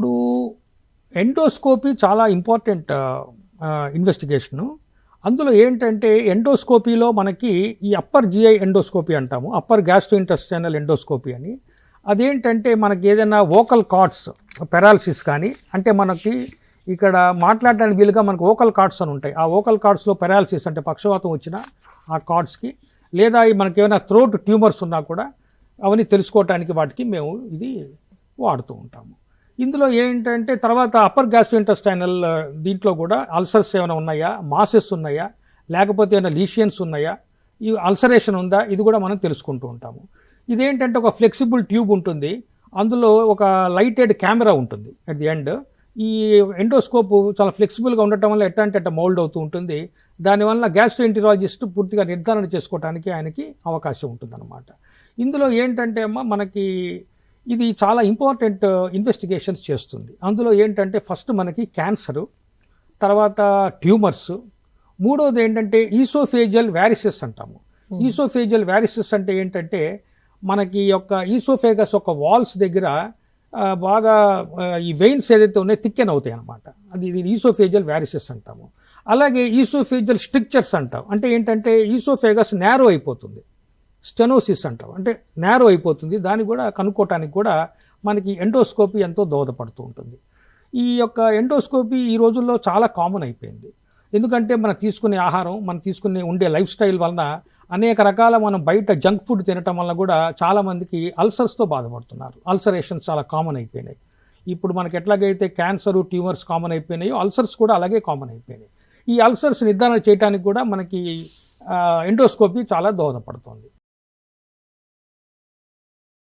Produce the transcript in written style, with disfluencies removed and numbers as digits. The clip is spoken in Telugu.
ఇప్పుడు ఎండోస్కోపీ చాలా ఇంపార్టెంట్ ఇన్వెస్టిగేషను. అందులో ఏంటంటే ఎండోస్కోపీలో మనకి ఈ అప్పర్ జిఐ ఎండోస్కోపీ అంటాము, అప్పర్ గ్యాస్ట్రోఇంటెస్టైనల్ ఎండోస్కోపీ అని. అదేంటంటే మనకి ఏదైనా వోకల్ కార్డ్స్ పెరాలసిస్ కానీ, అంటే మనకి ఇక్కడ మాట్లాడడానికి వీలుగా మనకు వోకల్ కార్డ్స్ అని ఉంటాయి. ఆ వోకల్ కార్డ్స్లో పెరాలసిస్ అంటే పక్షవాతం వచ్చిన ఆ కార్డ్స్కి, లేదా మనకి ఏమైనా థ్రోట్ ట్యూమర్స్ ఉన్నా కూడా అవన్నీ తెలుసుకోవటానికి వాటికి మేము ఇది వాడుతూ ఉంటాము. ఇందులో ఏంటంటే తర్వాత అప్పర్ గ్యాస్ట్రోఇంటెస్టైనల్ దీంట్లో కూడా అల్సర్స్ ఏమైనా ఉన్నాయా, మాసెస్ ఉన్నాయా, లేకపోతే ఏమైనా లీషియన్స్ ఉన్నాయా, ఈ అల్సరేషన్ ఉందా, ఇది కూడా మనం తెలుసుకుంటూ ఉంటాము. ఇదేంటంటే ఒక ఫ్లెక్సిబుల్ ట్యూబ్ ఉంటుంది, అందులో ఒక లైటెడ్ కెమెరా ఉంటుంది అట్ ది ఎండ్. ఈ ఎండోస్కోప్ చాలా ఫ్లెక్సిబుల్గా ఉండటం వల్ల ఎట్ట మౌల్డ్ అవుతూ ఉంటుంది. దానివల్ల గ్యాస్ట్రోఎంటరాలజిస్ట్ పూర్తిగా నిర్ధారణ చేసుకోవడానికి ఆయనకి అవకాశం ఉంటుందన్నమాట. ఇందులో ఏంటంటే మనకి ఇది చాలా ఇంపార్టెంట్ ఇన్వెస్టిగేషన్స్ చేస్తుంది. అందులో ఏంటంటే ఫస్ట్ మనకి క్యాన్సరు, తర్వాత ట్యూమర్స్, మూడోది ఏంటంటే ఈసోఫేజియల్ వ్యారిసెస్ అంటాము. ఈసోఫేజియల్ వ్యారిసెస్ అంటే ఏంటంటే మనకి యొక్క ఈసోఫేగస్ యొక్క వాల్స్ దగ్గర బాగా ఈ వెయిన్స్ ఏదైతే ఉన్నాయో థిక్కెన్ అవుతాయి అనమాట. ఇది ఈసోఫేజియల్ వ్యారిసెస్ అంటాము. అలాగే ఈసోఫేజియల్ స్ట్రిక్చర్స్ అంటాం. అంటే ఏంటంటే ఈసోఫేగస్ నేరో అయిపోతుంది, స్టెనోసిస్ అంటాం, అంటే నేరో అయిపోతుంది. దాన్ని కూడా కనుక్కోవటానికి కూడా మనకి ఎండోస్కోపీ ఎంతో దోహదపడుతూ ఉంటుంది. ఈ యొక్క ఎండోస్కోపీ ఈ రోజుల్లో చాలా కామన్ అయిపోయింది. ఎందుకంటే మనం తీసుకునే ఆహారం, మనం తీసుకునే ఉండే లైఫ్ స్టైల్ వలన అనేక రకాల మనం బయట జంక్ ఫుడ్ తినటం వల్ల కూడా చాలామందికి అల్సర్స్తో బాధపడుతున్నారు. అల్సరేషన్స్ చాలా కామన్ అయిపోయినాయి. ఇప్పుడు మనకి ఎట్లాగైతే క్యాన్సరు, ట్యూమర్స్ కామన్ అయిపోయినాయో అల్సర్స్ కూడా అలాగే కామన్ అయిపోయినాయి. ఈ అల్సర్స్ నిర్ధారణ చేయడానికి కూడా మనకి ఎండోస్కోపీ చాలా దోహదపడుతుంది.